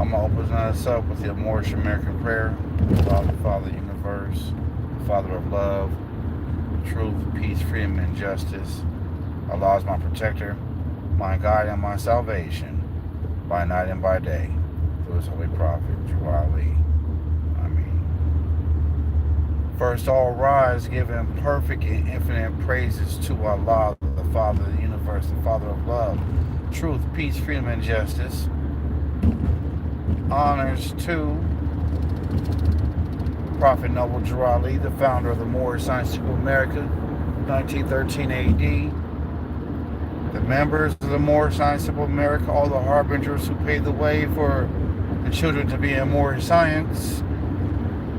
I'm going to open us up with the Moorish American prayer. Father, Father, universe, Father of love, truth, peace, freedom, and justice. Allah is my protector, my guide, and my salvation, by night and by day. Through his holy prophet, Drew Ali. First, all rise, giving perfect and infinite praises to Allah, the Father of the universe, the Father of love, truth, peace, freedom, and justice. Honors to Prophet Noble Drew Ali, the founder of the Moorish Scientific America, 1913 AD. The members of the Moorish Scientific America, all the harbingers who paved the way for the children to be in Moorish science.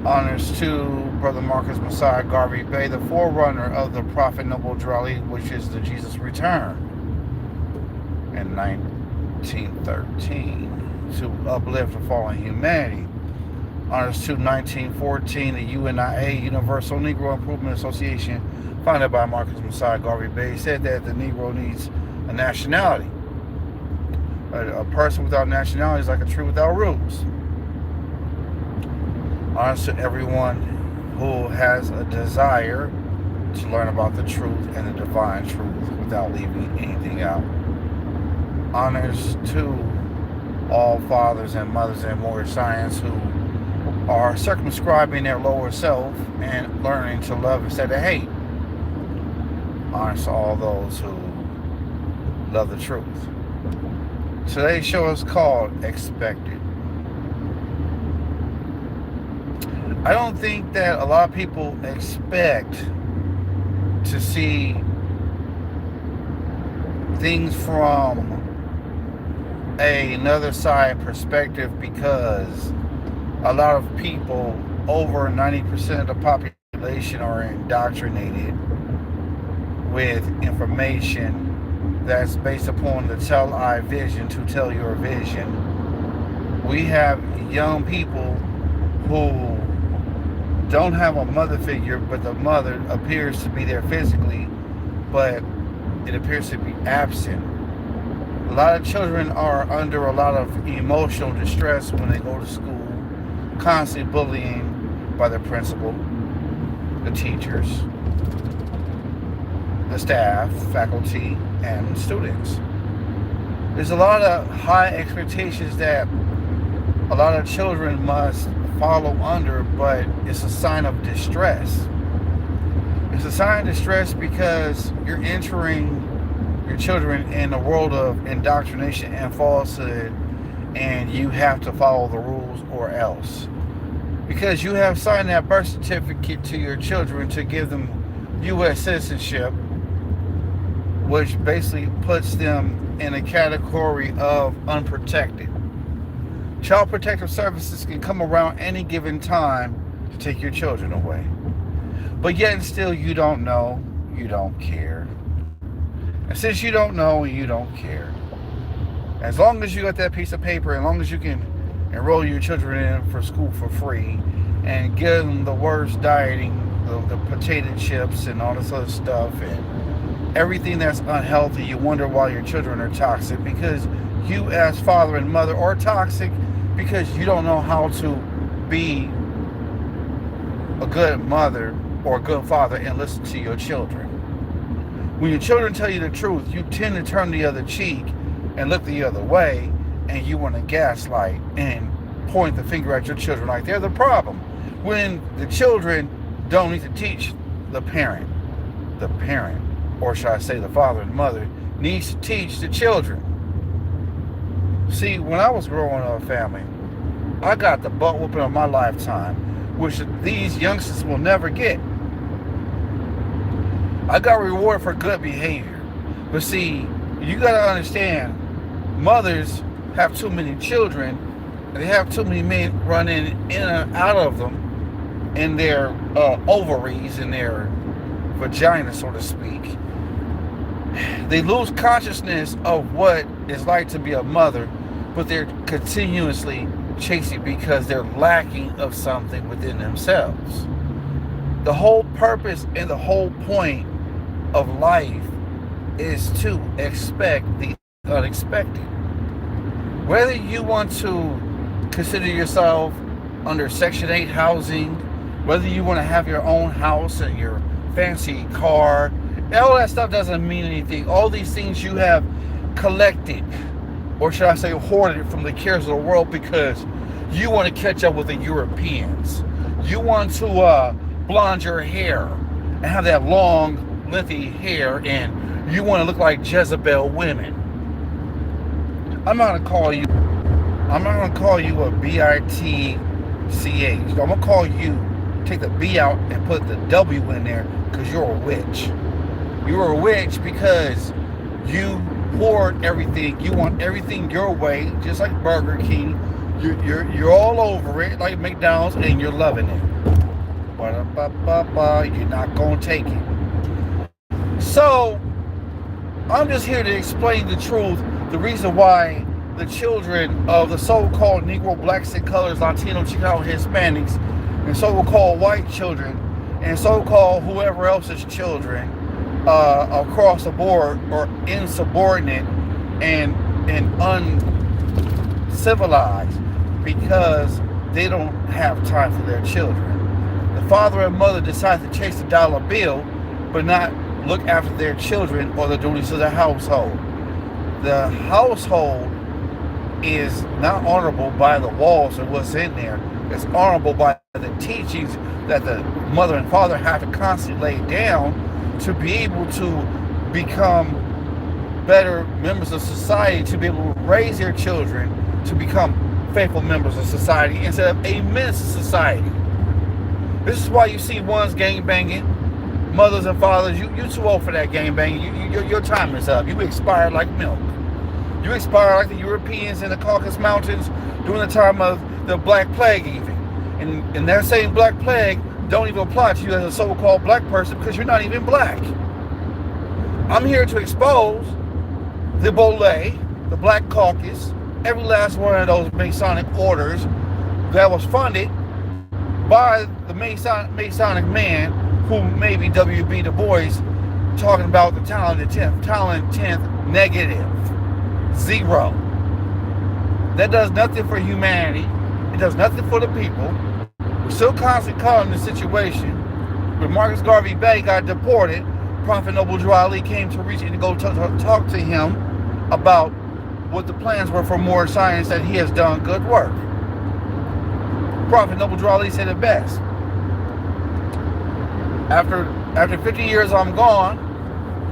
Honors to Brother Marcus Messiah Garvey Bey, the forerunner of the Prophet Noble Drew Ali, which is the Jesus return in 1913 to uplift the fallen humanity. Honors to 1914, the UNIA, Universal Negro Improvement Association, founded by Marcus Messiah Garvey Bey, said that the Negro needs a nationality. A person without nationality is like a tree without roots. Honors to everyone who has a desire to learn about the truth and the divine truth without leaving anything out. Honors to all fathers and mothers in Moorish science who are circumscribing their lower self and learning to love instead of hate. Honors to all those who love the truth. Today's show is called Expected. I don't think that a lot of people expect to see things from another side perspective, because a lot of people, over 90% of the population, are indoctrinated with information that's based upon the tell I vision to tell your vision. We have young people who don't have a mother figure, but the mother appears to be there physically, but it appears to be absent. A lot of children are under a lot of emotional distress when they go to school, constantly bullying by the principal, the teachers, the staff, faculty, and students. There's a lot of high expectations that a lot of children must follow under, but it's a sign of distress. It's a sign of distress because you're entering your children in a world of indoctrination and falsehood, and you have to follow the rules or else. Because you have signed that birth certificate to your children to give them U.S. citizenship, which basically puts them in a category of unprotected. Child Protective Services can come around any given time to take your children away. But yet and still you don't know, you don't care. And since you don't know and you don't care, as long as you got that piece of paper, as long as you can enroll your children in for school for free and give them the worst dieting, the potato chips and all this other stuff and everything that's unhealthy, you wonder why your children are toxic, because you as father and mother are toxic because you don't know how to be a good mother or a good father and listen to your children. When your children tell you the truth, you tend to turn the other cheek and look the other way, and you want to gaslight and point the finger at your children like they're the problem, when the children don't need to teach the parent, or should I say the father and mother, needs to teach the children. See, when I was growing up, family, I got the butt whooping of my lifetime, which these youngsters will never get. I got rewarded for good behavior. But see, you got to understand, mothers have too many children, and they have too many men running in and out of them in their ovaries, in their vagina, so to speak. They lose consciousness of what it's like to be a mother, but they're continuously chasing because they're lacking of something within themselves. The whole purpose and the whole point of life is to expect the unexpected. Whether you want to consider yourself under Section 8 housing, whether you want to have your own house and your fancy car, all that stuff doesn't mean anything. All these things you have collected, or should I say hoarded, from the cares of the world because you want to catch up with the Europeans. You want to blonde your hair and have that long, lengthy hair, and you want to look like Jezebel women. I'm not gonna call you a bitch. I'm gonna call you, take the B out and put the W in there, because you're a witch. You're a witch because you hoard everything. You want everything your way, just like Burger King. You're all over it, like McDonald's, and you're loving it. You're not gonna take it. So I'm just here to explain the truth, the reason why the children of the so-called Negro, blacks and colors, Latino, Chicano, Hispanics, and so-called white children, and so-called whoever else's children across the board are insubordinate and uncivilized because they don't have time for their children. The father and mother decide to chase the dollar bill, but not look after their children or the duties of the household. The household is not honorable by the walls or what's in there. It's honorable by the teachings that the mother and father have to constantly lay down to be able to become better members of society, to be able to raise their children to become faithful members of society instead of a menace to society. This is why you see ones gang banging, mothers and fathers. You too old for that gang banging. Your time is up. You expire like milk. You expire like the Europeans in the Caucasus Mountains during the time of the Black Plague even. And that same Black Plague don't even apply to you as a so-called black person because you're not even black. I'm here to expose the Bole, the Black Caucus, every last one of those Masonic orders that was funded by the Masonic man who may be W.B. Du Bois, talking about the talent 10th negative. 0. That does nothing for humanity. It does nothing for the people. We're still constantly caught in the situation. When Marcus Garvey Bay got deported, Prophet Noble Drew Ali came to reach and to go talk to him about what the plans were for Moorish science, that he has done good work. Prophet Noble Drew Ali said it best. After 50 years I'm gone,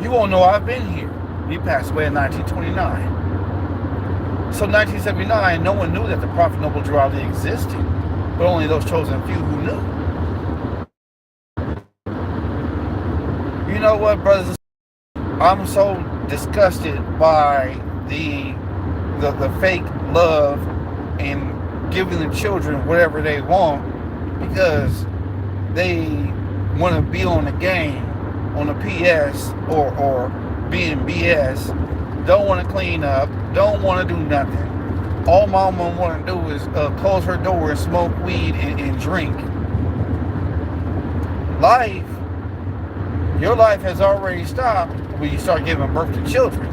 you won't know I've been here. He passed away in 1929. So 1979, no one knew that the Prophet Noble Drew Ali existed, but only those chosen few who knew. You know what, brothers and sisters? I'm so disgusted by the fake love and giving the children whatever they want because they want to be on the game, on the PS, or being BS. Don't want to clean up, don't want to do nothing. All mama want to do is close her door and smoke weed and drink. Your life has already stopped when you start giving birth to children.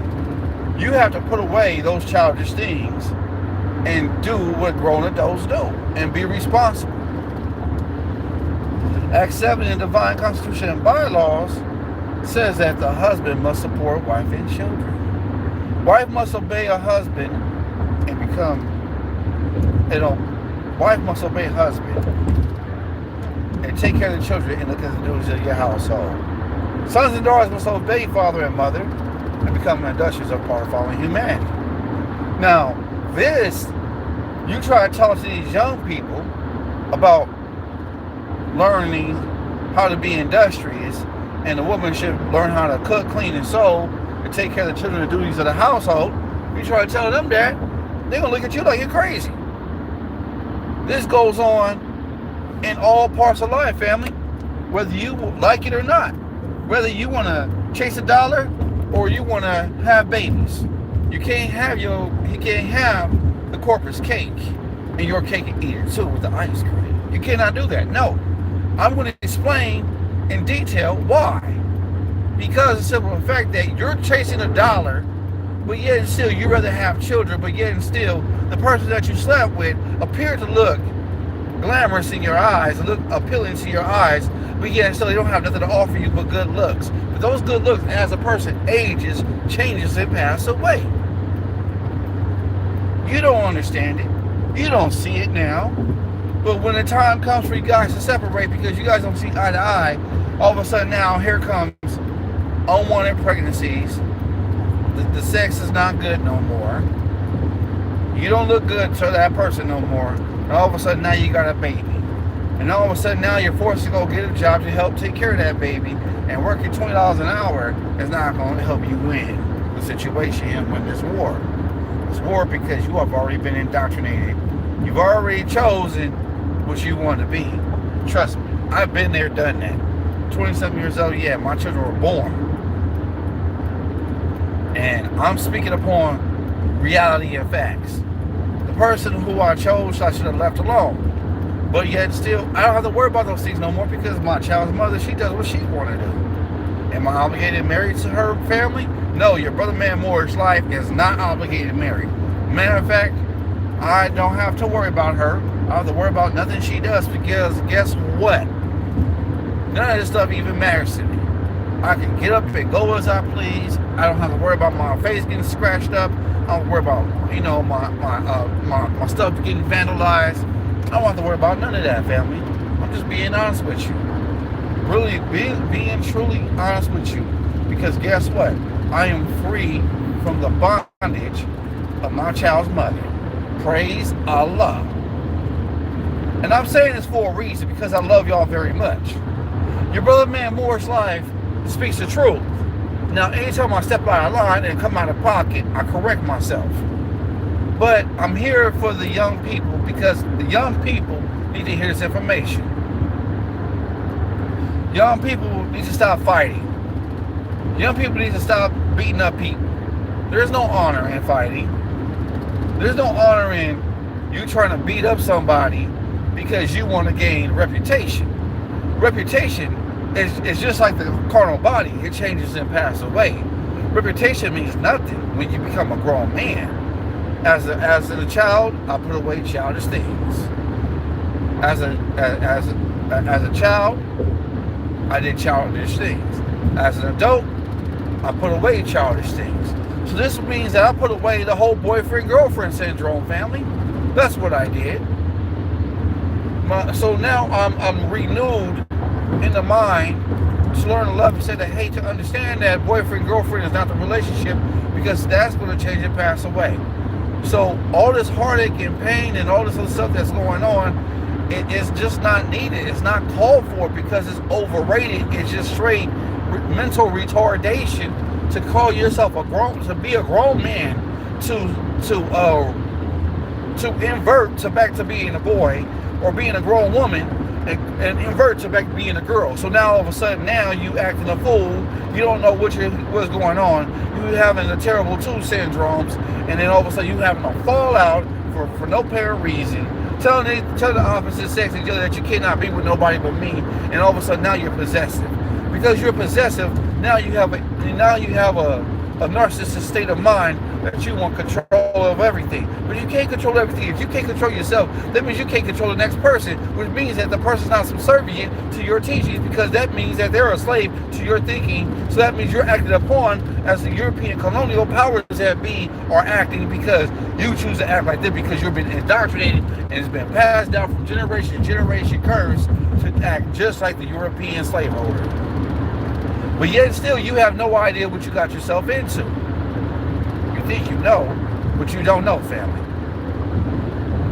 You have to put away those childish things and do what grown adults do and be responsible. Act 7 in Divine Constitution and Bylaws says that the husband must support wife and children. Wife must obey her husband and wife must obey husband and take care of the children and look at the duties of your household. Sons and daughters must obey father and mother and become industrious or part of following humanity. Now, you try to talk to these young people about learning how to be industrious, and the woman should learn how to cook, clean, and sew, and take care of the children and duties of the household. You try to tell them that, they're going to look at you like you're crazy. This goes on in all parts of life, family, whether you like it or not. Whether you want to chase a dollar or you want to have babies. You can't have the corpus cake and your cake and eat it too with the ice cream. You cannot do that. No. I'm going to explain in detail why. Because of the simple fact that you're chasing a dollar but yet and still you rather have children, but yet and still the person that you slept with appeared to look glamorous in your eyes, look appealing to your eyes, but yet and still they don't have nothing to offer you but good looks. But those good looks, as a person ages, changes, and passes away. You don't understand it. You don't see it now. But when the time comes for you guys to separate because you guys don't see eye to eye, all of a sudden now here comes unwanted pregnancies. The sex is not good no more. You don't look good to that person no more. And all of a sudden now you got a baby. And all of a sudden now you're forced to go get a job to help take care of that baby. And working $20 an hour is not going to help you win the situation and win this war. It's war because you have already been indoctrinated. You've already chosen what you want to be. Trust me, I've been there, done that. 27 years old, yeah, my children were born. And I'm speaking upon reality and facts. The person who I chose, I should have left alone. But yet still, I don't have to worry about those things no more because my child's mother, she does what she want to do. Am I obligated married to her family? No, your brother Man Moore's life is not obligated married. Matter of fact, I don't have to worry about her. I don't have to worry about nothing she does because guess what? None of this stuff even matters to me. I can get up and go as I please. I don't have to worry about my face getting scratched up. I don't worry about, my stuff getting vandalized. I don't have to worry about none of that, family. I'm just being honest with you. Really being truly honest with you. Because guess what? I am free from the bondage of my child's mother. Praise Allah. And I'm saying this for a reason because I love y'all very much. Your brother Man Moore's life speaks the truth. Now, anytime I step out of line and come out of pocket, I correct myself. But I'm here for the young people because the young people need to hear this information. Young people need to stop fighting. Young people need to stop beating up people. There's no honor in fighting. There's no honor in you trying to beat up somebody because you want to gain reputation. Reputation is just like the carnal body. It changes and passes away. Reputation means nothing when you become a grown man. As a child, I put away childish things. As a child, I did childish things. As an adult, I put away childish things. So this means that I put away the whole boyfriend-girlfriend syndrome, family. That's what I did. So now I'm renewed in the mind to learn to love and say that, hey, to understand that boyfriend-girlfriend is not the relationship because that's going to change and pass away. So all this heartache and pain and all this other stuff that's going on, it is just not needed. It's not called for because it's overrated. It's just straight mental retardation to call yourself to be a grown man, to invert to back to being a boy or being a grown woman and invert to back to being a girl. So now all of a sudden now you acting a fool. You don't know what's going on. You having the terrible two syndromes, and then all of a sudden you having a fallout for no apparent reason. Telling the opposite sex each other that you cannot be with nobody but me, and all of a sudden now you're possessive. Because you're possessive, now you have a narcissistic state of mind that you want control of everything. But you can't control everything. If you can't control yourself, that means you can't control the next person, which means that the person's not subservient to your teachings because that means that they're a slave to your thinking. So that means you're acted upon as the European colonial powers that be are acting because you choose to act like that because you've been indoctrinated and it's been passed down from generation to generation curse to act just like the European slaveholder. But yet still, you have no idea what you got yourself into. You think you know, but you don't know, family.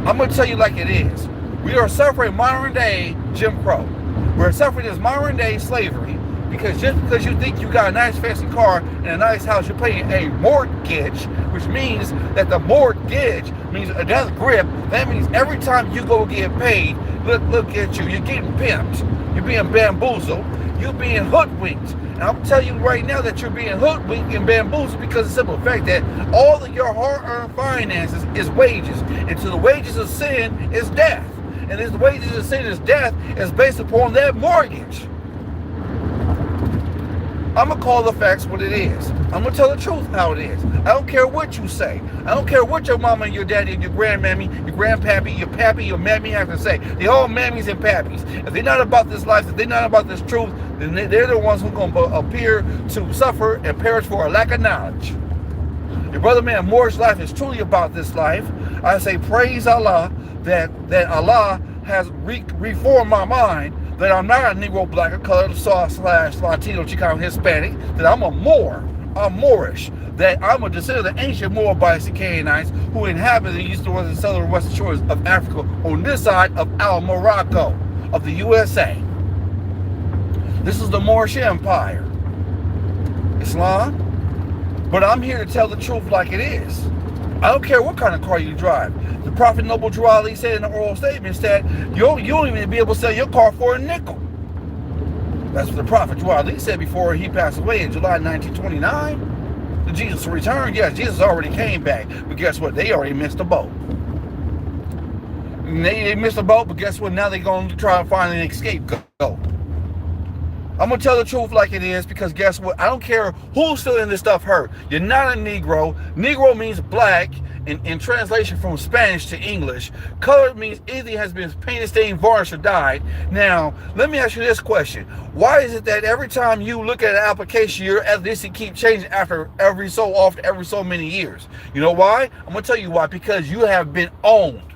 I'm going to tell you like it is. We are suffering modern day Jim Crow. We're suffering this modern day slavery because just because you think you got a nice fancy car and a nice house, you're paying a mortgage, which means that the mortgage means a death grip. That means every time you go get paid, look at you. You're getting pimped. You're being bamboozled. You're being hoodwinked. And I'm telling you right now that you're being hoodwinked and bamboozled because of the simple fact that all of your hard-earned finances is wages. And to the wages of sin is death. And if the wages of sin is death, is based upon that mortgage. I'm going to call the facts what it is. I'm going to tell the truth how it is. I don't care what you say. I don't care what your mama and your daddy and your grandmammy, your grandpappy, your pappy, your mammy have to say. They're all mammies and pappies. If they're not about this life, if they're not about this truth, then they're the ones who are going to appear to suffer and perish for a lack of knowledge. Your brother man Moore's life is truly about this life. I say praise Allah that Allah has reformed my mind, that I'm not a Negro, black, or colored, / Latino, Chicano, Hispanic, that I'm a Moor. I'm Moorish, that I'm a descendant of the ancient Moabites and Canaanites who inhabited the eastern and southern western shores of Africa on this side of Morocco, of the USA. This is the Moorish Empire. Islam. But I'm here to tell the truth like it is. I don't care what kind of car you drive. The Prophet Noble Drew Ali said in the oral statements that you don't even be able to sell your car for a nickel. That's what the Prophet Drew Ali said before he passed away in July 1929. The Jesus returned. Yes, Jesus already came back. But guess what? They already missed the boat. They missed the boat, but guess what? Now they're going to try and find an scapegoat. I'm going to tell the truth like it is, because guess what? I don't care who's still in this stuff hurt. You're not a Negro. Negro means black in translation from Spanish to English. Colored means either has been painted, stained, varnished, or dyed. Now, let me ask you this question. Why is it that every time you look at an application, your ethnicity keep changing after every so often, every so many years? You know why? I'm going to tell you why. Because you have been owned.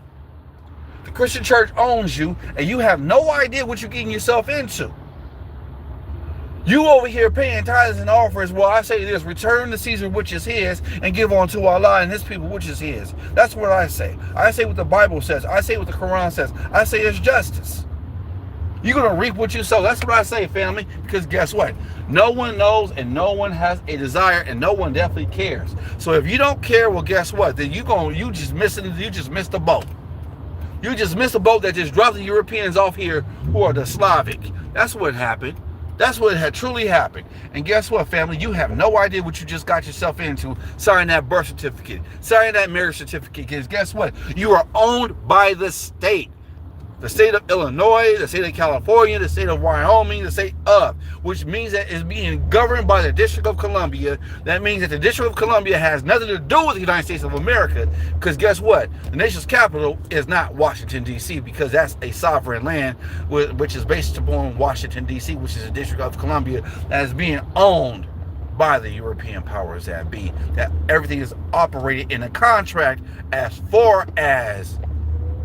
The Christian church owns you, and you have no idea what you're getting yourself into. You over here paying tithes and offers. Well, I say this: return to Caesar which is his, and give unto Allah and his people which is his. That's what I say. I say what the Bible says. I say what the Quran says. I say it's justice. You're going to reap what you sow. That's what I say, family. Because guess what? No one knows, and no one has a desire, and no one definitely cares. So if you don't care, well, guess what? Then you just missed the boat. You just missed the boat that just dropped the Europeans off here who are the Slavic. That's what happened. That's what had truly happened. And guess what, family? You have no idea what you just got yourself into signing that birth certificate, signing that marriage certificate. Because guess what? You are owned by the state. The state of Illinois, the state of California, the state of Wyoming, the state of, which means that it's being governed by the District of Columbia. That means that the District of Columbia has nothing to do with the United States of America. Because guess what? The nation's capital is not Washington, D.C., because that's a sovereign land, which is based upon Washington, D.C., which is the District of Columbia, that is being owned by the European powers that be. That everything is operated in a contract as far as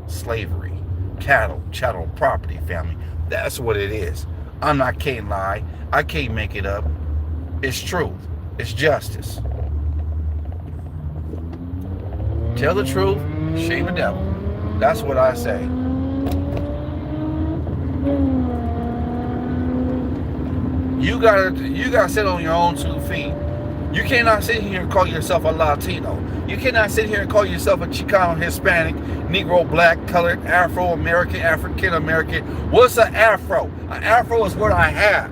slavery. Chattel property, family. That's what it is. Can't lie. I can't make it up. It's truth. It's justice. Tell the truth, shame the devil. That's what I say. You gotta sit on your own 2 feet. You cannot sit here and call yourself a Latino. You cannot sit here and call yourself a Chicano, Hispanic, Negro, black, colored, Afro-American, African-American. What's an Afro? An Afro is what I have.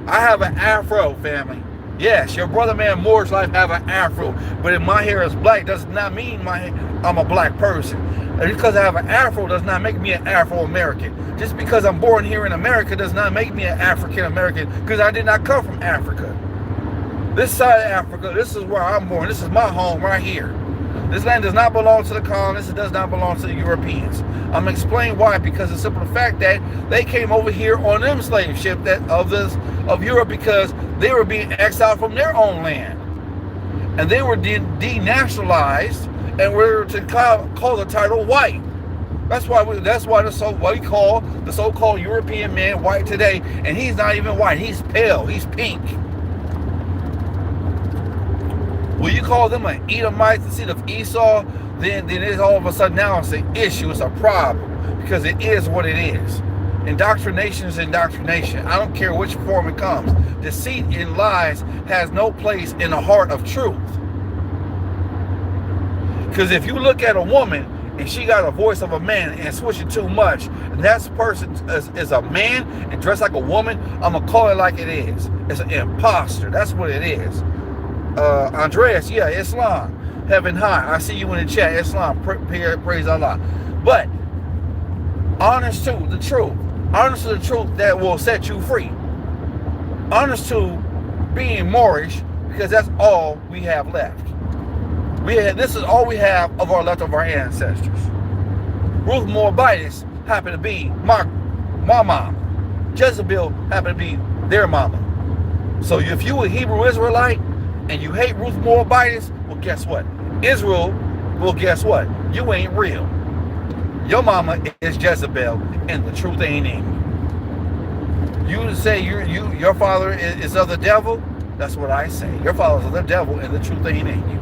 I have an Afro, family. Yes, your brother man Moore's life have an Afro. But if my hair is black, does not mean I'm a black person. And because I have an Afro does not make me an Afro-American. Just because I'm born here in America does not make me an African-American, because I did not come from Africa. This side of Africa, this is where I'm born. This is my home right here. This land does not belong to the colonists. It does not belong to the Europeans. I'm explaining why, because the simple fact that they came over here on them slave ship of Europe, because they were being exiled from their own land. And they were denationalized and were to call the title white. That's why we call the so-called European man white today. And he's not even white. He's pale. He's pink. Will you call them an Edomite, the seed of Esau? Then it's all of a sudden now it's an issue, it's a problem, because it is what it is. Indoctrination is indoctrination. I don't care which form it comes. Deceit and lies has no place in the heart of truth. Because if you look at a woman and she got a voice of a man and switch it too much, and that person is a man and dressed like a woman, I'm going to call it like it is. It's an imposter. That's what it is. Andreas, yeah, Islam, heaven high. I see you in the chat. Islam, praise Allah. But honest to the truth that will set you free. Honest to being Moorish, because that's all we have left. This is all we have of our ancestors. Ruth Moabitess happened to be my mom. Jezebel happened to be their mama. So if you a Hebrew Israelite and you hate Ruth Moabitess, well, guess what? Israel, well, guess what? You ain't real. Your mama is Jezebel, and the truth ain't in you. You say your father is of the devil. That's what I say. Your father's of the devil, and the truth ain't in you.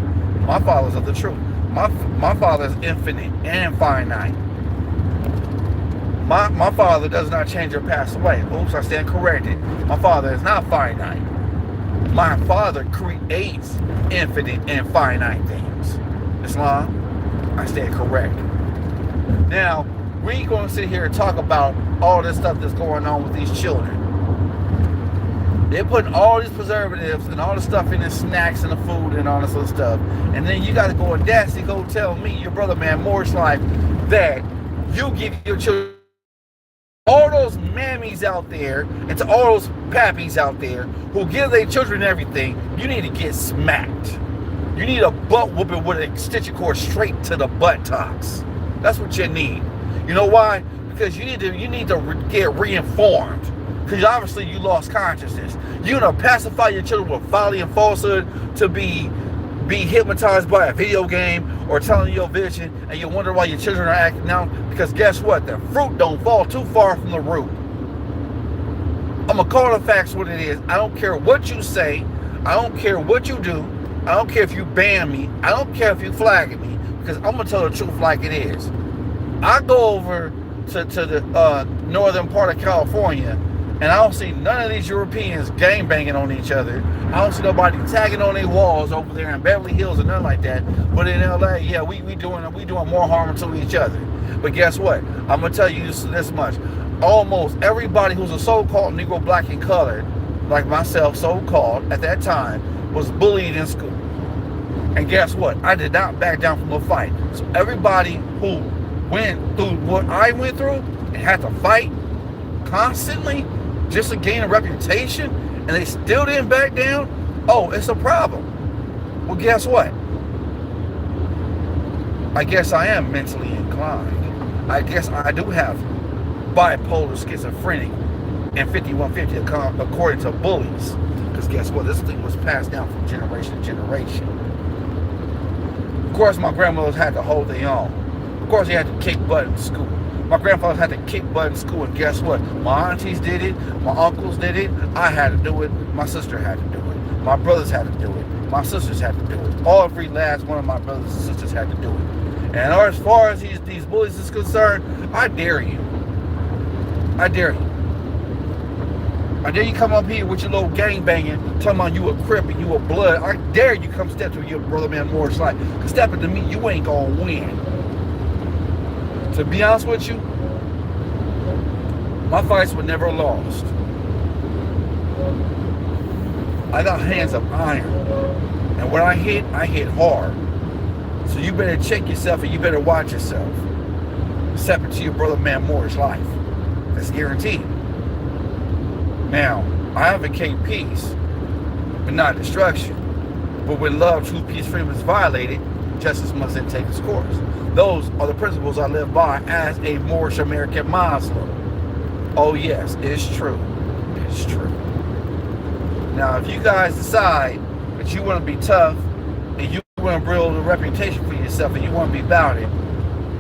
My father's of the truth. My father is infinite and finite. My father does not change or pass away. Oops, I stand corrected. My father is not finite. My father creates infinite and finite things. Islam, I stand corrected. Now, we ain't going to sit here and talk about all this stuff that's going on with these children. They're putting all these preservatives and all the stuff in the snacks and the food and all this other stuff. And then you got to go audacity, go tell me, your brother, man, Morris Life, that you give your children, all those mammies out there, and to all those pappies out there who give their children everything, you need to get smacked. You need a butt whooping with an extension cord straight to the buttocks. That's what you need. You know why? Because you need to get reinformed. Because obviously you lost consciousness. You're going to pacify your children with folly and falsehood to be hypnotized by a video game or telling you your vision, and you wonder why your children are acting out. Because guess what? The fruit don't fall too far from the root. I'm going to call the facts what it is. I don't care what you say. I don't care what you do. I don't care if you ban me. I don't care if you flag me. Because I'm going to tell the truth like it is. I go over to the northern part of California, and I don't see none of these Europeans gangbanging on each other. I don't see nobody tagging on their walls over there in Beverly Hills or nothing like that. But in LA, yeah, we doing more harm to each other. But guess what? I'm gonna tell you this much. Almost everybody who's a so-called Negro, black, and colored, like myself, so-called at that time, was bullied in school. And guess what? I did not back down from a fight. So everybody who went through what I went through and had to fight constantly just to gain a reputation, and they still didn't back down, oh, it's a problem. Well, guess what? I guess I am mentally inclined. I guess I do have bipolar, schizophrenic, and 5150 according to bullies. Because guess what? This thing was passed down from generation to generation. Of course, my grandmothers had to hold their own. Of course, they had to kick butt in school. My grandfather had to kick butt in school, and guess what? My aunties did it, my uncles did it, I had to do it, my sister had to do it, my brothers had to do it, my sisters had to do it. Every last one of my brothers and sisters had to do it. And as far as these bullies is concerned, I dare you. I dare you. I dare you come up here with your little gang banging, talking about you a Crip and you a Blood. I dare you come step to your brother, man, Morris Life. Because stepping to me, you ain't gonna win. To be honest with you, my fights were never lost. I got hands of iron. And when I hit hard. So you better check yourself and you better watch yourself. Separate to your brother, man, Morris Life. That's guaranteed. Now, I advocate peace, but not destruction. But when love, truth, peace, freedom is violated, justice must then take its course. Those are the principles I live by as a Moorish American Muslim. Oh yes, it's true. It's true. Now, if you guys decide that you want to be tough and you want to build a reputation for yourself and you want to be about it,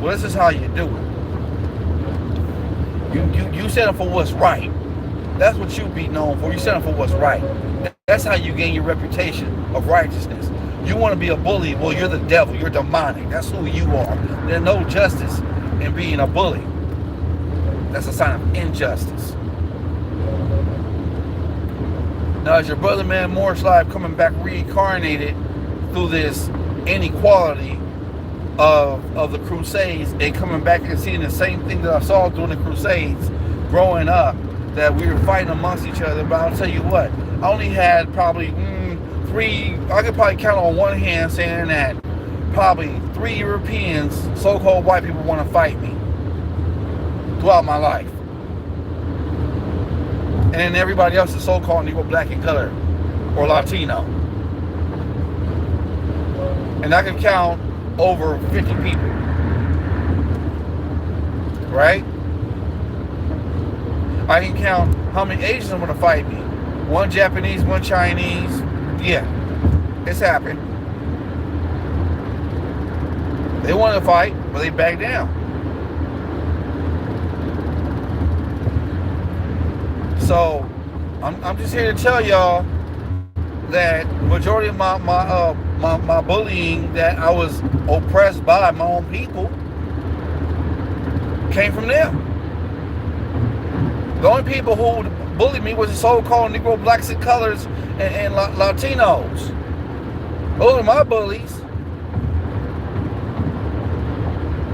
well, this is how you do it. You stand up for what's right. That's what you be known for. You stand up for what's right. That's how you gain your reputation of righteousness. You want to be a bully, well, you're the devil, you're demonic. That's who you are. There's no justice in being a bully. That's a sign of injustice. Now, as your brother, man, Morris Life coming back reincarnated through this inequality of the Crusades and coming back and seeing the same thing that I saw during the Crusades growing up, that we were fighting amongst each other. But I'll tell you what, I only had probably I could probably count on one hand saying that probably 3 Europeans, so-called white people, want to fight me throughout my life. And then everybody else is so-called Negro, black, and colored, or Latino. and I can count over 50 people, right? I can count how many Asians want to fight me. One Japanese, one Chinese. Yeah, it's happened. They wanted to fight, but they backed down. So, I'm just here to tell y'all that majority of my bullying that I was oppressed by my own people came from them. The only people who bullied me was the so-called Negro, blacks, and colors, and Latinos. Those are my bullies.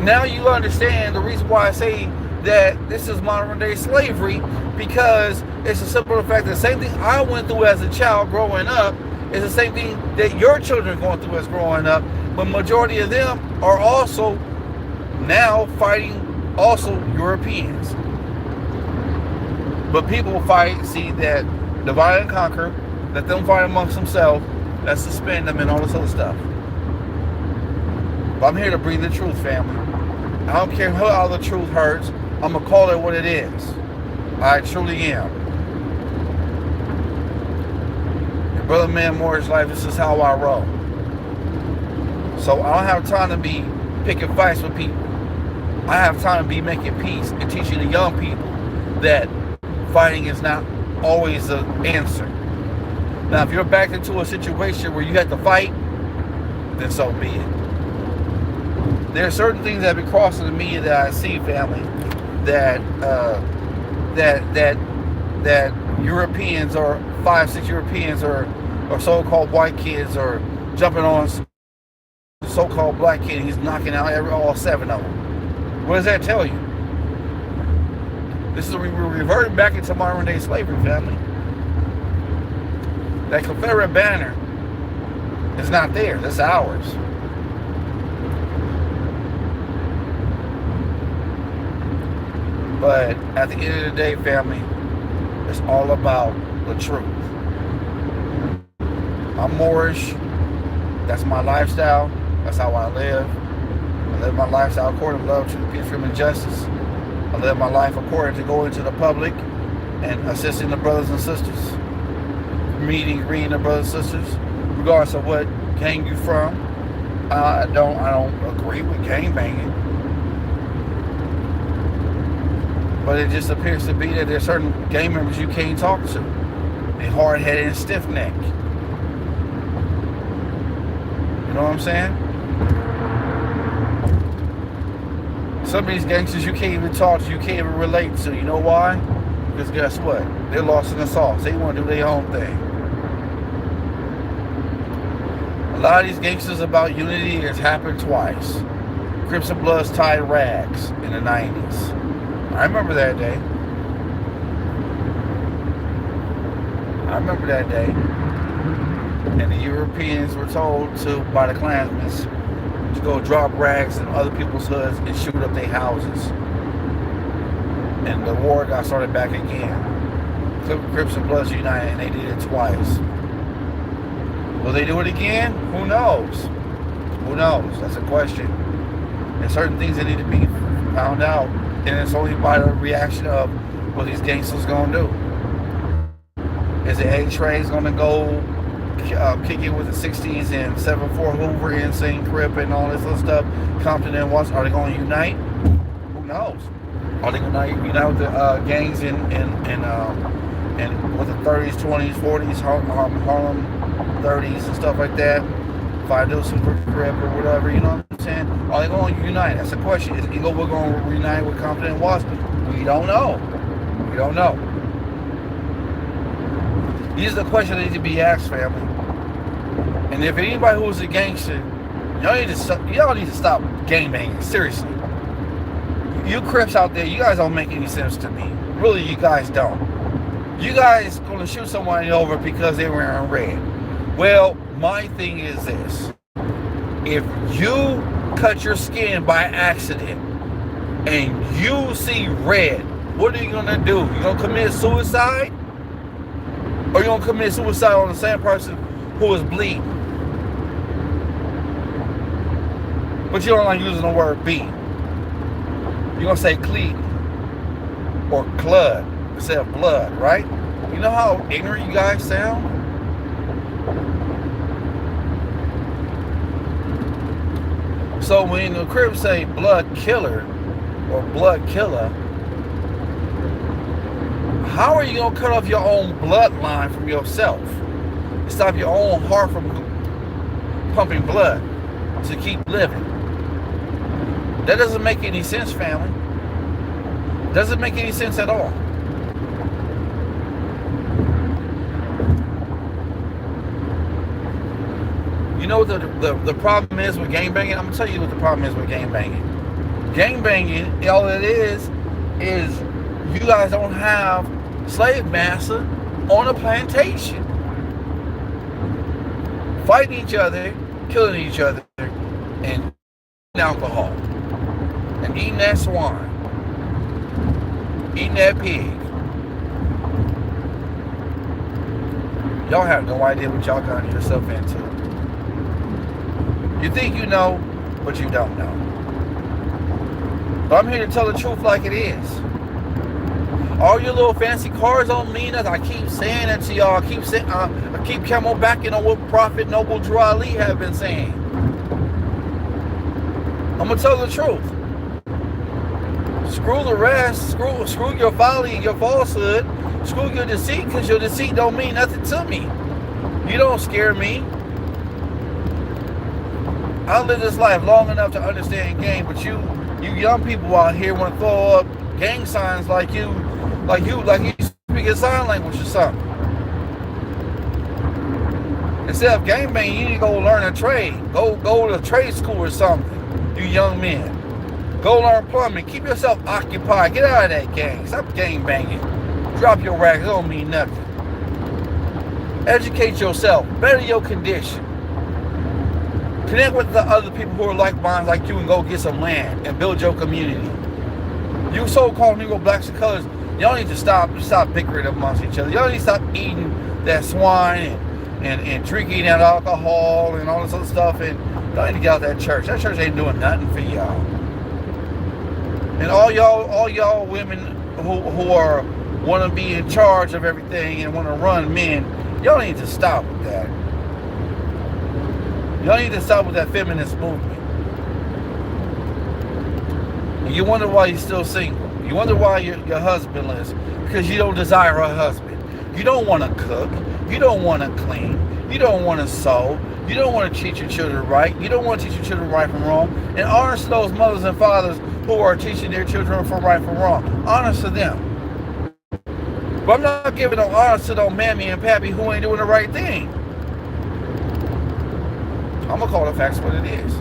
Now you understand the reason why I say that this is modern day slavery, because it's a simple fact that the same thing I went through as a child growing up is the same thing that your children are going through as growing up, but majority of them are also now fighting also Europeans. But people fight, see that divide and conquer, let them fight amongst themselves, let's suspend them and all this other stuff. But I'm here to bring the truth, family. I don't care how the truth hurts, I'm going to call it what it is. I truly am. And Brother Man Moore's life, this is how I roll. So I don't have time to be picking fights with people. I have time to be making peace and teaching the young people that fighting is not always the answer. Now, if you're backed into a situation where you have to fight, then so be it. There are certain things that have been crossing the media that I see, family, that Europeans or 5-6 Europeans or so-called white kids are jumping on so-called black kid. He's knocking out all 7 of them. What does that tell you? This is we're reverting back into modern day slavery, family. That Confederate banner is not there. That's ours. But at the end of the day, family, it's all about the truth. I'm Moorish. That's my lifestyle. That's how I live. I live my lifestyle according to love, truth, peace, freedom, and justice. I live my life according to going to the public and assisting the brothers and sisters. Meeting, greeting the brothers and sisters, regardless of what gang you from. I don't agree with gang banging. But it just appears to be that there's certain gang members you can't talk to. They're hard-headed and stiff-necked. You know what I'm saying? Some of these gangsters you can't even talk to, you can't even relate to. You know why? Because guess what? They're lost in the sauce. They want to do their own thing. A lot of these gangsters about unity has happened twice. Crips and Bloods tied rags in the 90s. I remember that day. I remember that day. And the Europeans were told to, by the Klansmen, to go drop rags in other people's hoods and shoot up their houses. And the war got started back again. Crips and Bloods united, and they did it twice. Will they do it again? Who knows? Who knows? That's a question. There's certain things that need to be found out. And it's only by the reaction of what these gangsters gonna do. Is the A-Train's gonna go kick it with the 60s and 7-4 Hoover and St. Crip and all this other stuff? Compton and Watts, are they gonna unite? Who knows? Are they gonna unite with the gangs in with the 30s, 20s, 40s, Harlem 30s and stuff like that? If I do some Crip or whatever, you know what I'm saying? Are they going to unite? That's the question. Is we're going to reunite with Compton and Watts? We don't know. We don't know. These are the questions that need to be asked, family. And if anybody who's a gangster, y'all need to stop gangbanging. Seriously. You Crips out there, you guys don't make any sense to me. Really, you guys don't. You guys going to shoot somebody over because they're wearing red. Well, my thing is this. If you cut your skin by accident and you see red, what are you going to do? You going to commit suicide? Or you going to commit suicide on the same person who is bleeding? But you don't like using the word B. You're going to say cleat or clud instead of blood, right? You know how ignorant you guys sound? So when the Crips say blood killer or blood killer, how are you going to cut off your own bloodline from yourself? Stop your own heart from pumping blood to keep living. That doesn't make any sense, family. Doesn't make any sense at all. You know what the problem is with gangbanging? I'm going to tell you what the problem is with gangbanging. Gangbanging, all it is you guys don't have slave master on a plantation. Fighting each other, killing each other, and alcohol. And eating that swine. Eating that pig. Y'all have no idea what y'all got yourself into. You think you know, but you don't know. But I'm here to tell the truth like it is. All your little fancy cars don't mean nothing. I keep saying that to y'all. I keep coming back on what Prophet Noble Drew Ali have been saying. I'm gonna tell the truth. Screw the rest. Screw your folly and your falsehood. Screw your deceit, because your deceit don't mean nothing to me. You don't scare me. I lived this life long enough to understand gang, but you young people out here want to throw up gang signs like you speak a sign language or something. Instead of gangbanging, you need to go learn a trade. Go to trade school or something, you young men. Go learn plumbing. Keep yourself occupied. Get out of that gang. Stop gang banging. Drop your rags. It don't mean nothing. Educate yourself. Better your condition. Connect with the other people who are like-minded like you and go get some land and build your community. You so-called Negro blacks and colors, y'all need to stop bickering amongst each other. Y'all need to stop eating that swine and drinking that alcohol and all this other stuff, and y'all need to get out of that church. That church ain't doing nothing for y'all. And all y'all women who are want to be in charge of everything and want to run men, y'all need to stop with that. Y'all need to stop with that feminist movement. And you wonder why you're still single. You wonder why you're husbandless. Because you don't desire a husband. You don't want to cook. You don't want to clean. You don't want to sew. You don't want to teach your children right. You don't want to teach your children right from wrong. And honest to those mothers and fathers who are teaching their children from right from wrong. Honest to them. But I'm not giving no honest to no mammy and pappy who ain't doing the right thing. I'm going to call the facts what it is.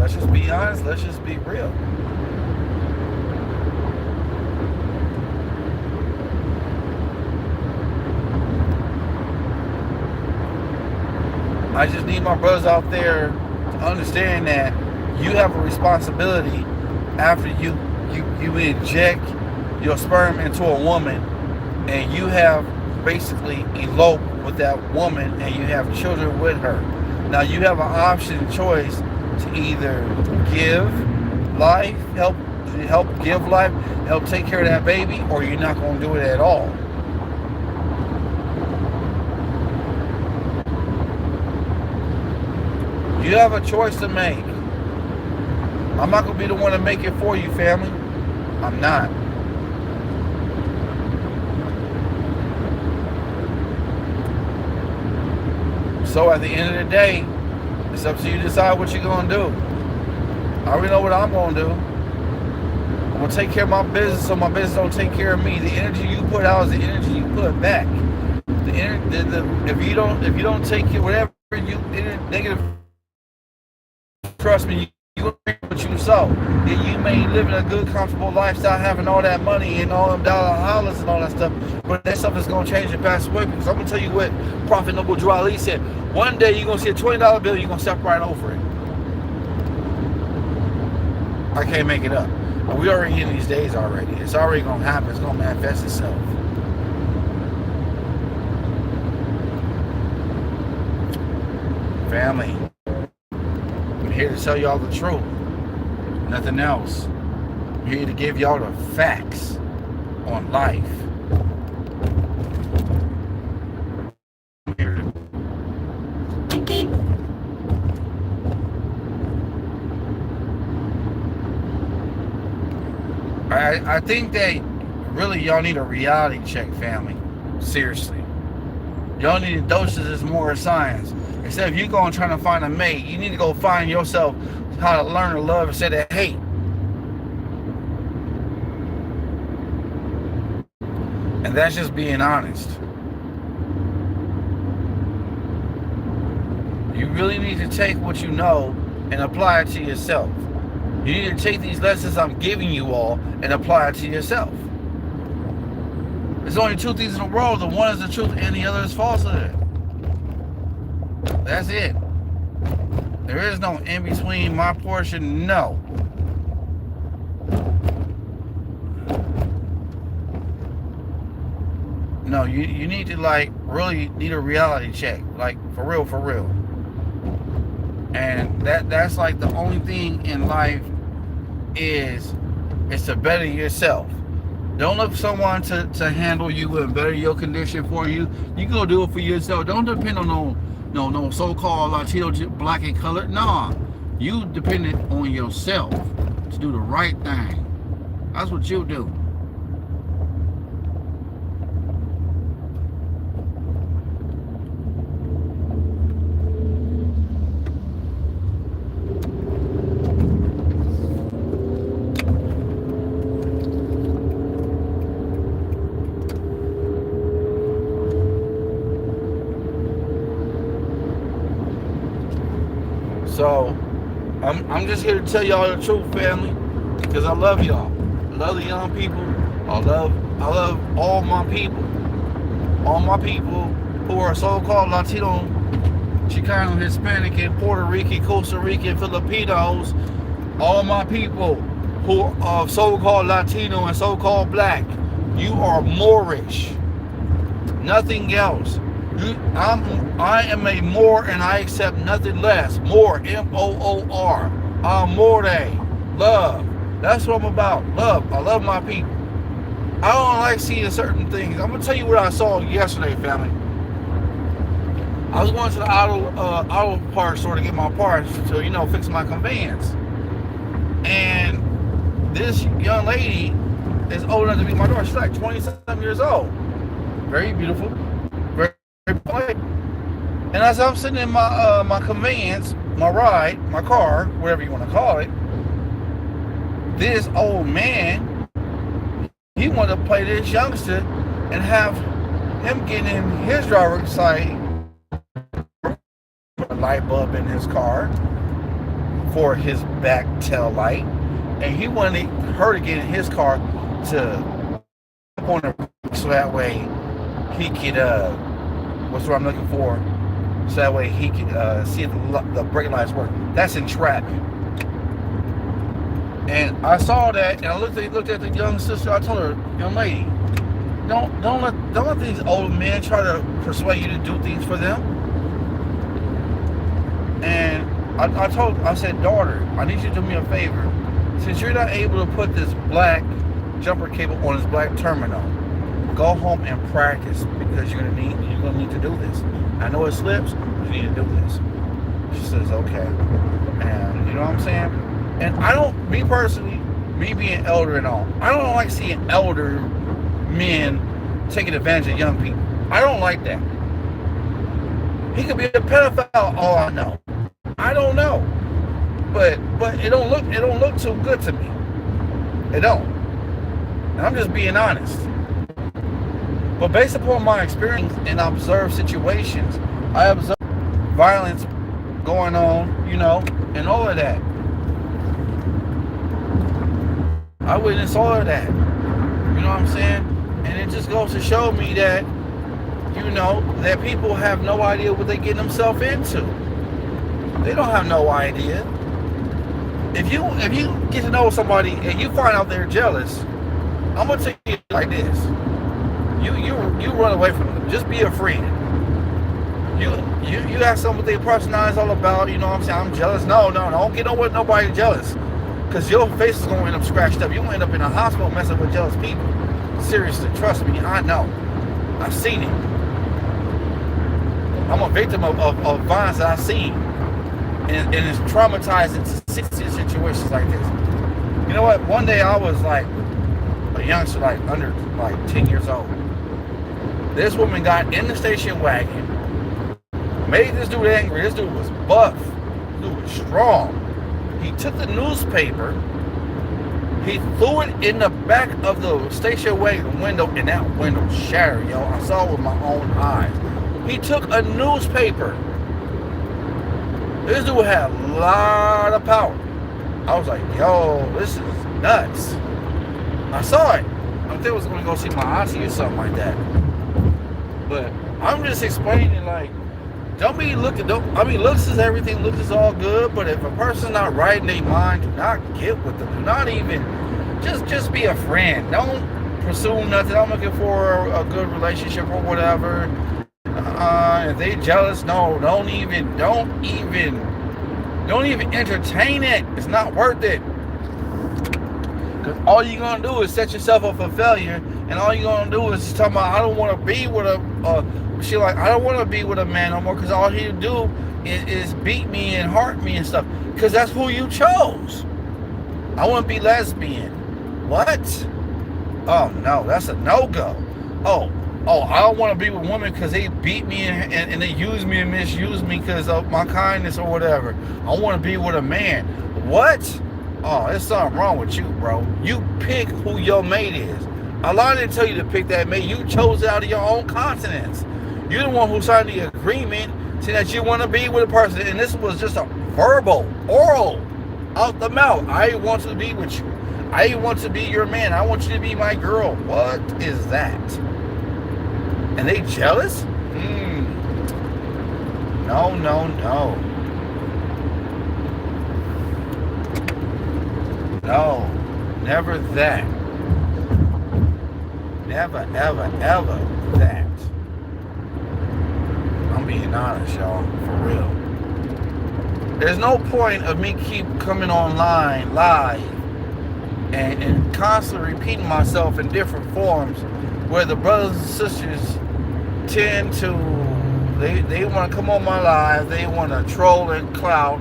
Let's just be honest. Let's just be real. I just need my brothers out there to understand that you have a responsibility after you inject your sperm into a woman and you have basically eloped with that woman and you have children with her. Now you have an option choice to either give life, help give life, help take care of that baby, or you're not going to do it at all. You have a choice to make. I'm not going to be the one to make it for you, family. I'm not. So at the end of the day, it's up to you to decide what you're going to do. I already know what I'm going to do. I'm going to take care of my business so my business don't take care of me. The energy you put out is the energy you put back. If you don't take care, whatever you negative, trust me, you what you sow. You may live in a good, comfortable lifestyle, having all that money and all them dollar hollers and all that stuff, but that stuff is going to change and pass away, because I'm going to tell you what Prophet Noble Drew Ali said. One day you're going to see a $20 bill, you're going to step right over it. I can't make it up. But we already in these days already. It's already going to happen. It's going to manifest itself. Family. to tell y'all the truth. Nothing else. I'm here to give y'all the facts on life. I think that really y'all need a reality check, family. Seriously. Y'all need doses more science. Instead of you going trying to find a mate, you need to go find yourself how to learn to love instead of hate. And that's just being honest. You really need to take what you know and apply it to yourself. You need to take these lessons I'm giving you all and apply it to yourself. There's only two things in the world. The one is the truth and the other is falsehood. That's it. There is no in between. My portion, no. No, you need to really need a reality check. For real. And that's the only thing in life is to better yourself. Don't look for someone to handle you and better your condition for you. You go do it for yourself. Don't depend on no so-called Latino, black and colored. Nah, you dependent on yourself to do the right thing. That's what you do. So, I'm just here to tell y'all the truth, family, because I love y'all. I love the young people. I love all my people who are so-called Latino, Chicano, Hispanic, and Puerto Rican, Costa Rican, Filipinos. All my people who are so-called Latino and so-called black. You are Moorish. Nothing else. I am a Moor and I accept nothing less. Moor, M-O-O-R. Amore, love. That's what I'm about. Love. I love my people. I don't like seeing certain things. I'm gonna tell you what I saw yesterday, family. I was going to the auto parts store to get my parts to fix my conveyance, and this young lady is old enough to be my daughter. She's like 20-something years old. Very beautiful. And as I'm sitting in my conveyance, my ride, my car, whatever you want to call it, this old man, he wanted to play this youngster and have him get in his driver's side, a light bulb in his car for his back tail light, and he wanted her to get in his car to point her so that way he could what's what I'm looking for, so that way he can see if the brake lights work. That's entrapment. And I saw that, and I looked at the young sister. I told her, young lady, don't let these old men try to persuade you to do things for them. And I said, daughter, I need you to do me a favor. Since you're not able to put this black jumper cable on this black terminal, go home and practice, because you're gonna need to do this. I know it slips, but you need to do this. She says, okay. And you know what I'm saying? And I don't, me personally, me being elder and all, I don't like seeing elder men taking advantage of young people. I don't like that. He could be a pedophile, all I know. I don't know. But it don't look too good to me. It don't. And I'm just being honest. But based upon my experience and observed situations, I observed violence going on, and all of that. I witnessed all of that. You know what I'm saying? And it just goes to show me that, that people have no idea what they're getting themselves into. They don't have no idea. If you get to know somebody and you find out they're jealous, I'm gonna tell you like this. You run away from them. Just be a friend. You got something what their personality is all about. You know what I'm saying? I'm jealous. No, don't get nobody jealous, because your face is gonna end up scratched up. You gonna end up in a hospital messing with jealous people. Seriously, trust me, I know. I've seen it. I'm a victim of violence that I've seen, and it's traumatizing to see situations like this. You know what? One day I was like a youngster, like under 10 years old. This woman got in the station wagon, made this dude angry. This dude was buff. This dude was strong. He took the newspaper, he threw it in the back of the station wagon window, and that window shattered, yo. I saw it with my own eyes. He took a newspaper. This dude had a lot of power. I was like, yo, this is nuts. I saw it. I think I was going to go see my auntie or something like that. But I'm just explaining, like, looks is everything. Looks is all good. But if a person's not right in their mind, do not get with them. Do not even, just be a friend. Don't pursue nothing. I'm looking for a good relationship or whatever. If they jealous, no, don't even entertain it. It's not worth it. Because all you're going to do is set yourself up for failure. And all you're going to do is talk about, I don't want to be with I don't want to be with a man no more, because all he'll do is beat me and hurt me and stuff. Because that's who you chose. I want to be lesbian. What? Oh, no, that's a no-go. Oh, I don't want to be with women because they beat me and they use me and misuse me because of my kindness or whatever. I want to be with a man. What? Oh, there's something wrong with you, bro. You pick who your mate is. Allah didn't tell you to pick that mate. You chose it out of your own conscience. You're the one who signed the agreement saying that you want to be with a person. And this was just a verbal, oral, out the mouth. I want to be with you. I want to be your man. I want you to be my girl. What is that? And they jealous? No. No, never that. Never, ever that. I'm being honest, y'all, for real. There's no point of me keep coming online live and constantly repeating myself in different forms, where the brothers and sisters tend to, they want to come on my live, they want to troll and clout,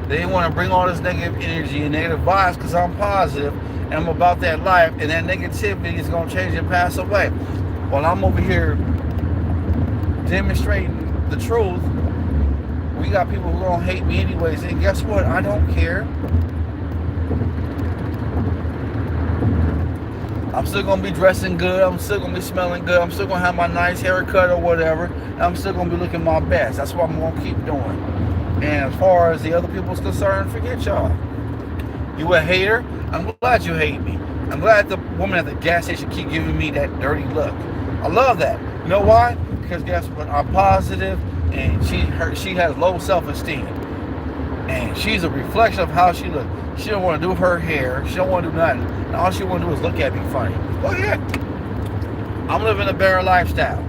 they want to bring all this negative energy and negative vibes because I'm positive and I'm about that life, and that negativity is going to change and pass away. While I'm over here demonstrating the truth, we got people who are going to hate me anyways, and guess what? I don't care. I'm still going to be dressing good. I'm still going to be smelling good. I'm still going to have my nice haircut or whatever. And I'm still going to be looking my best. That's what I'm going to keep doing. And as far as the other people's concerned, forget y'all. You a hater? I'm glad you hate me. I'm glad the woman at the gas station keep giving me that dirty look. I love that. You know why? Because guess what? I'm positive, and she has low self-esteem. And she's a reflection of how she looks. She don't want to do her hair. She don't want to do nothing. And all she want to do is look at me funny. Go ahead. I'm living a better lifestyle.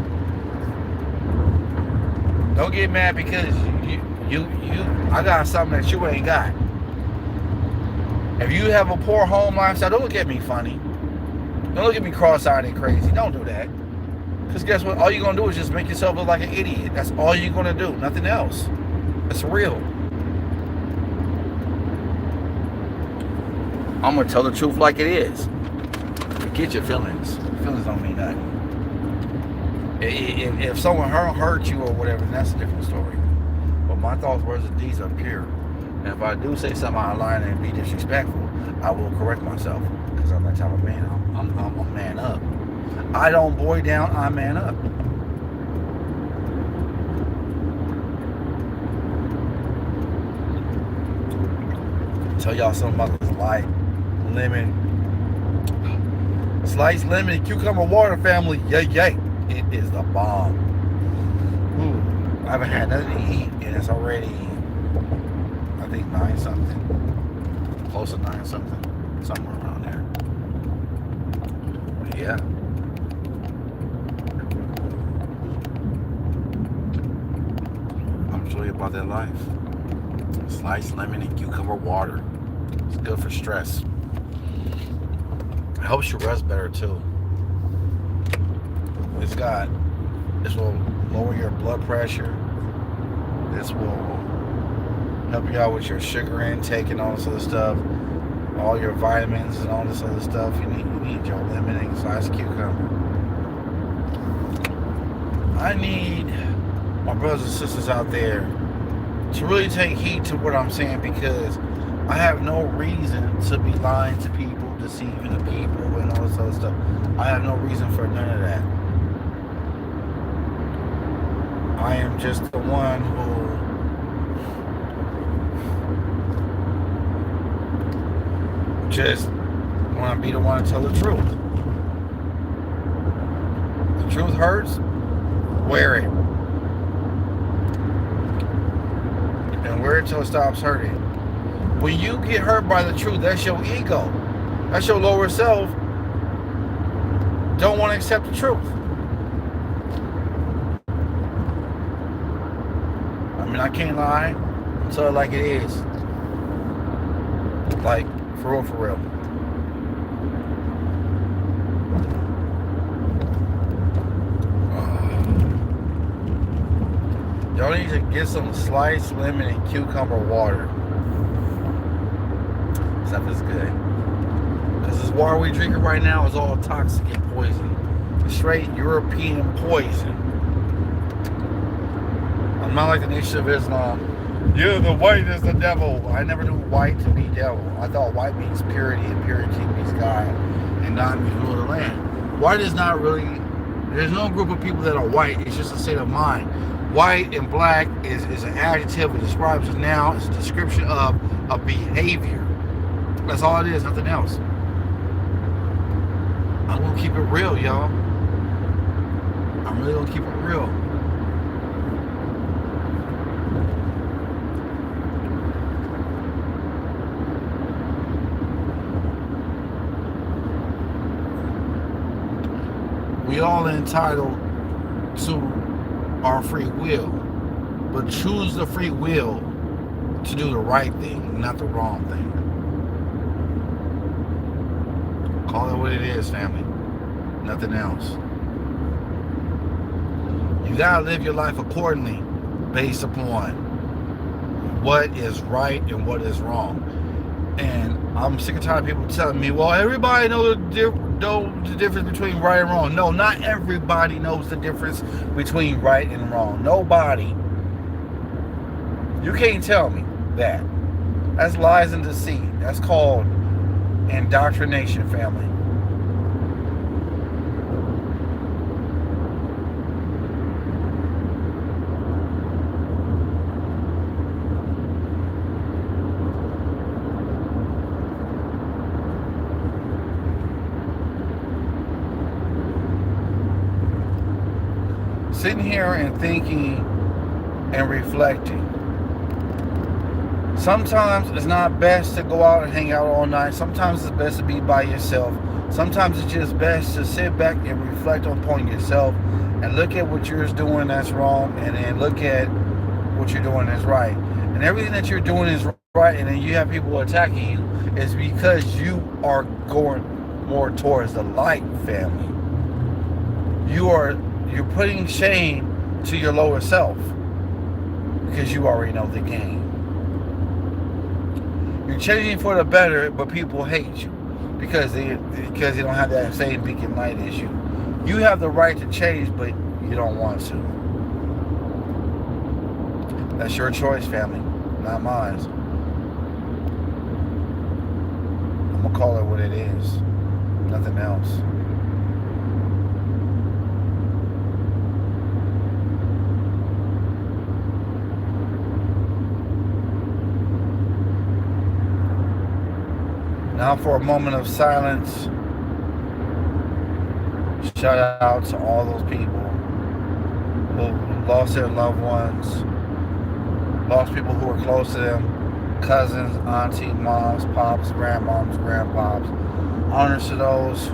Don't get mad because I got something that you ain't got. If you have a poor home lifestyle, don't look at me funny. Don't look at me cross-eyed and crazy. Don't do that. Because guess what? All you're going to do is just make yourself look like an idiot. That's all you're going to do. Nothing else. It's real. I'm going to tell the truth like it is. Forget your feelings. Feelings don't mean nothing. If someone hurt you or whatever, then that's a different story. But my thoughts, words, and deeds are pure. And if I do say something out of line and be disrespectful, I will correct myself. Because I'm that type of man. I'm a man up. I don't boy down, I man up. Tell y'all something about this light lemon, sliced lemon and cucumber water family. Yay. It is the bomb. Ooh, I haven't had nothing to eat, and it's already, I think, 9 something. Close to 9 something. Somewhere around there. But yeah. about their life. Sliced lemon and cucumber water. It's good for stress. It helps you rest better too. This will lower your blood pressure. This will help you out with your sugar intake and all this other stuff. All your vitamins and all this other stuff. You need your lemon and sliced cucumber. I need my brothers and sisters out there to really take heed to what I'm saying, because I have no reason to be lying to people, deceiving the people, and all this other stuff. I have no reason for none of that. I am just the one who just want to be the one to tell the truth. The truth hurts, wear it. And wear it till it stops hurting. When you get hurt by the truth, that's your ego. That's your lower self. Don't want to accept the truth. I mean, I can't lie. I'll tell it like it is. Like, for real, for real. Y'all need to get some sliced lemon and cucumber water. Stuff is good. Because this water we drinking right now is all toxic and poison. Straight European poison. I'm not like the Nation of Islam. Yeah, the white is the devil. I never knew white to be devil. I thought white means purity, and purity means God, and God means rule of the land. White is not really, there's no group of people that are white. It's just a state of mind. White and black is an adjective. It describes a noun. It's a description of a behavior. That's all it is, nothing else. I'm going to keep it real, y'all. I'm really going to keep it real. We all entitled to our free will, but choose the free will to do the right thing, not the wrong thing. Call it what it is, family. Nothing else. You gotta live your life accordingly, based upon what is right and what is wrong. And I'm sick and tired of people telling me, well, everybody knows the difference between right and wrong. No, not everybody knows the difference between right and wrong. Nobody. You can't tell me that. That's lies and deceit. That's called indoctrination, family. Sitting here and thinking and reflecting. Sometimes it's not best to go out and hang out all night. Sometimes it's best to be by yourself. Sometimes it's just best to sit back and reflect upon yourself and look at what you're doing that's wrong, and then look at what you're doing that's right. And everything that you're doing is right, and then you have people attacking you, is because you are going more towards the light, family. You're putting shame to your lower self because you already know the game. You're changing for the better, but people hate you because they don't have that same beacon light as you. You have the right to change, but you don't want to. That's your choice, family, not mine. I'm gonna call it what it is, nothing else. Now for a moment of silence, shout out to all those people who lost their loved ones, lost people who were close to them, cousins, auntie, moms, pops, grandmoms, grandpops. Honors to those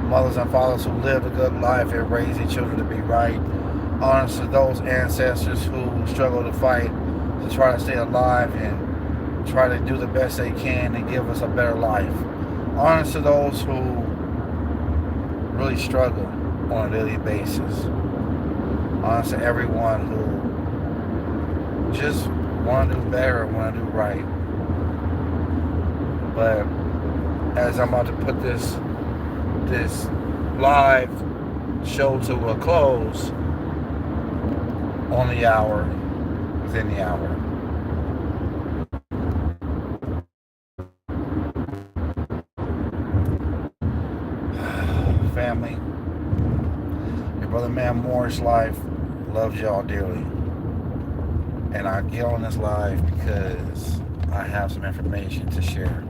mothers and fathers who lived a good life and raised their children to be right. Honor to those ancestors who struggle to fight to try to stay alive and try to do the best they can to give us a better life. Honor to those who really struggle on a daily basis. Honor to everyone who just want to do better and want to do right. But as I'm about to put this live show to a close on the hour, within the hour. Family, your brother Man Morris Life loves y'all dearly. And I get on this live because I have some information to share.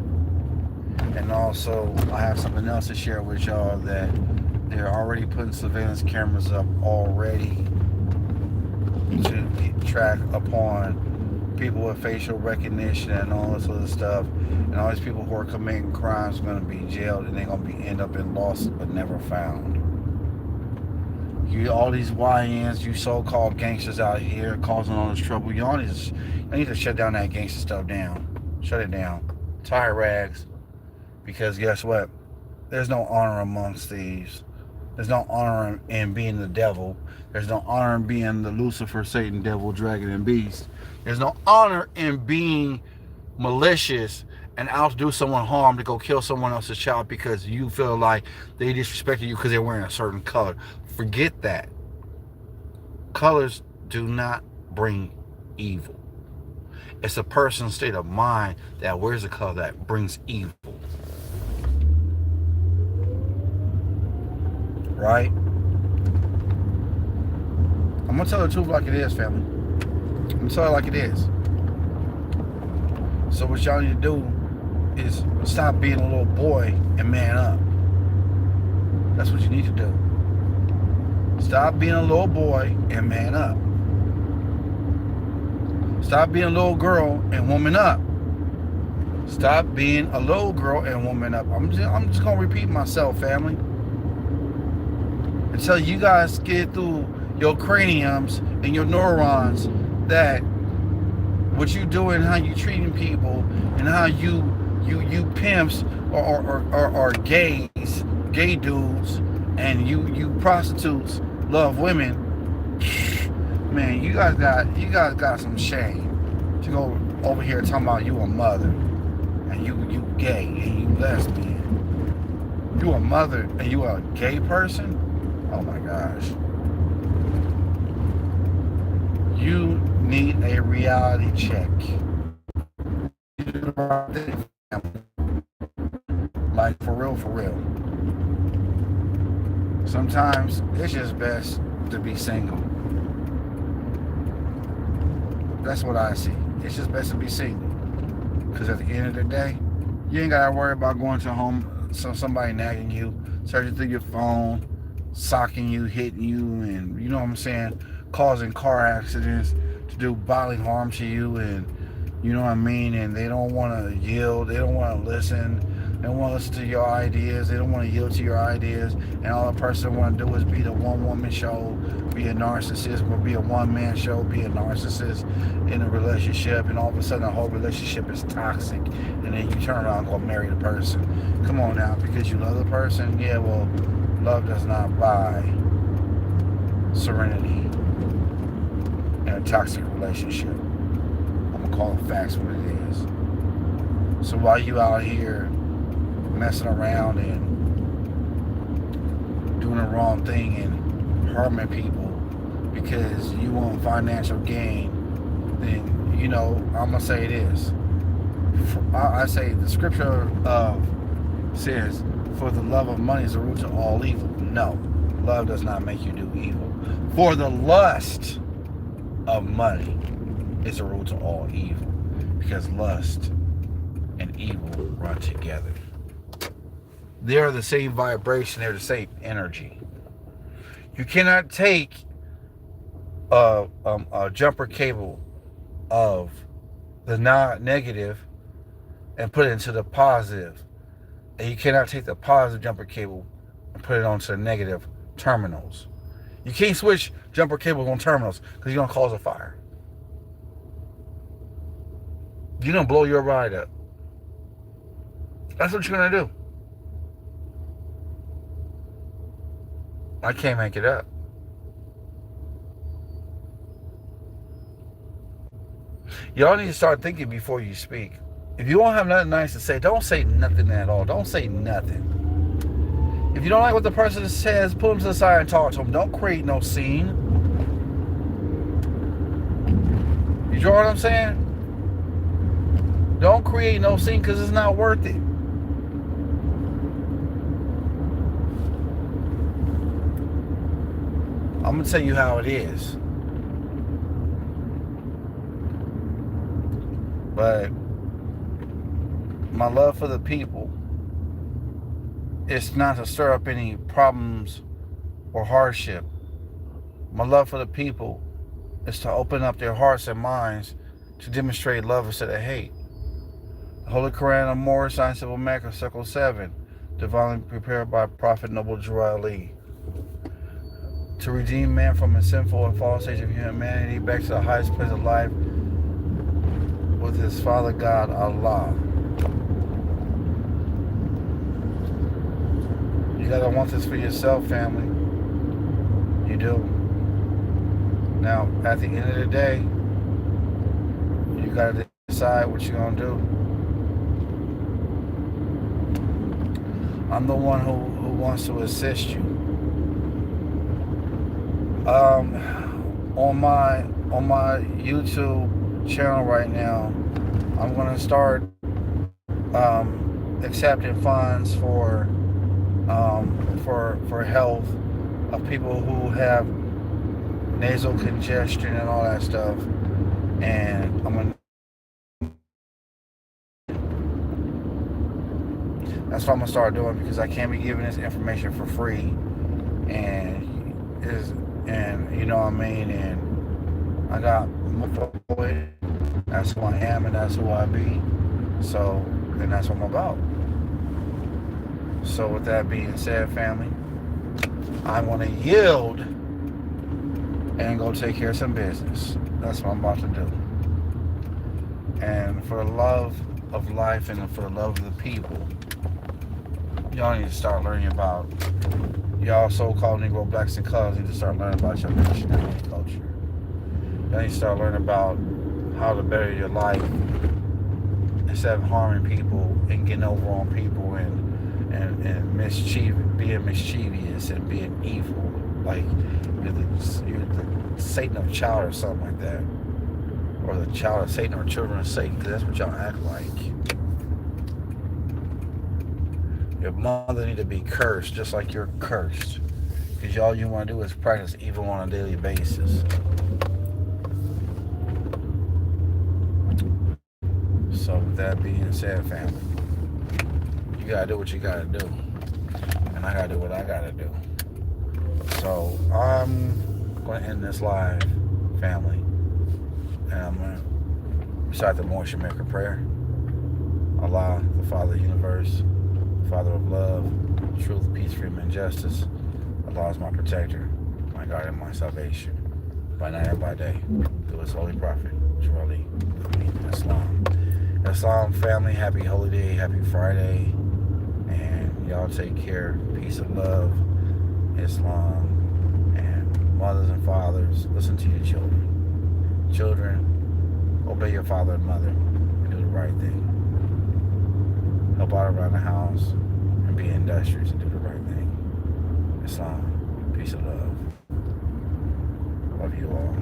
And also, I have something else to share with y'all, that they're already putting surveillance cameras up already to track upon people with facial recognition and all this other stuff. And all these people who are committing crimes are going to be jailed, and they're going to end up in lost but never found. You, all these YNs, you so-called gangsters out here causing all this trouble, y'all need to shut down that gangster stuff down. Shut it down. Tie rags. Because guess what? There's no honor amongst thieves. There's no honor in being the devil. There's no honor in being the Lucifer, Satan, devil, dragon, and beast. There's no honor in being malicious and out to do someone harm, to go kill someone else's child because you feel like they disrespected you because they're wearing a certain color. Forget that. Colors do not bring evil. It's a person's state of mind that wears a color that brings evil. Right? I'm gonna tell the truth like it is, family. I'm gonna tell it like it is. So what y'all need to do is stop being a little boy and man up. That's what you need to do. Stop being a little boy and man up. Stop being a little girl and woman up. Stop being a little girl and woman up. I'm just gonna repeat myself, family. Until you guys get through your craniums and your neurons that what you doing, how you treating people, and how you pimps or gays, gay dudes, and you prostitutes love women. Man, you guys got some shame to go over here talking about you a mother and you gay and you lesbian. You a mother and you a gay person? Oh my gosh. You need a reality check. Like for real, for real. Sometimes it's just best to be single. That's what I see. It's just best to be single. Because at the end of the day, you ain't gotta worry about going to home, somebody nagging you, searching through your phone, socking you, hitting you, and you know what I'm saying, causing car accidents to do bodily harm to you, and you know what I mean, and they don't want to yield, they don't want to listen, they don't want to listen to your ideas, they don't want to yield to your ideas, and all a person want to do is be the one-woman show, be a narcissist, or be a one-man show, be a narcissist in a relationship, and all of a sudden the whole relationship is toxic, and then you turn around and go marry the person. Come on now, because you love the person, yeah, well, love does not buy serenity in a toxic relationship. I'm gonna call it facts what it is. So while you out here messing around and doing the wrong thing and harming people because you want financial gain, then you know I'm gonna say this. I say the scripture says, "For the love of money is the root of all evil." No, love does not make you do evil. For the lust of money is the root of all evil, because lust and evil run together. They are the same vibration. They're the same energy. You cannot take a jumper cable of the negative and put it into the positive. And you cannot take the positive jumper cable and put it onto the negative terminals. You can't switch jumper cables on terminals because you're going to cause a fire. You're going to blow your ride up. That's what you're going to do. I can't make it up. Y'all need to start thinking before you speak. If you don't have nothing nice to say, don't say nothing at all. Don't say nothing. If you don't like what the person says, pull them to the side and talk to them. Don't create no scene. You know what I'm saying? Don't create no scene because it's not worth it. I'm going to tell you how it is. But my love for the people is not to stir up any problems or hardship. My love for the people is to open up their hearts and minds to demonstrate love instead of hate. The Holy Quran of Moore, Science of Mecca, Circle 7, divinely prepared by Prophet Noble Drew Ali. To redeem man from a sinful and false stage of humanity back to the highest place of life with his Father God, Allah. You gotta want this for yourself, family. You do. Now, at the end of the day, you gotta decide what you're gonna do. I'm the one who wants to assist you. On my YouTube channel right now, I'm gonna start accepting funds for health of people who have nasal congestion and all that stuff, and that's what I'm gonna start doing, because I can't be giving this information for free, and you know what I mean, and I got more. That's who I am and that's who I be. So, and that's what I'm about. So with that being said, family, I want to yield and go take care of some business. That's what I'm about to do. And for the love of life and for the love of the people, y'all need to start learning about, y'all so-called Negro blacks and colors need to start learning about your nationality and culture. Y'all need to start learning about how to better your life instead of harming people and getting over on people and being mischievous and being evil. Like you're the Satan of child or something like that. Or the child of Satan or children of Satan, because that's what y'all act like. Your mother need to be cursed just like you're cursed. Because all you want to do is practice evil on a daily basis. So with that being said, family, you gotta do what you gotta do, and I gotta do what I gotta do. So I'm gonna end this live, family, and I'm gonna recite the Moisture Maker prayer. Allah, the Father of the universe, Father of love, truth, peace, freedom, and justice. Allah is my protector, my guide, and my salvation, by night and by day, through His holy prophet, Drew Ali, Islam. Islam family, happy holy day, happy Friday, and y'all take care. Peace and love, Islam, and mothers and fathers, listen to your children. Children, obey your father and mother and do the right thing. Help out around the house and be industrious and do the right thing. Islam, peace and love. Love you all.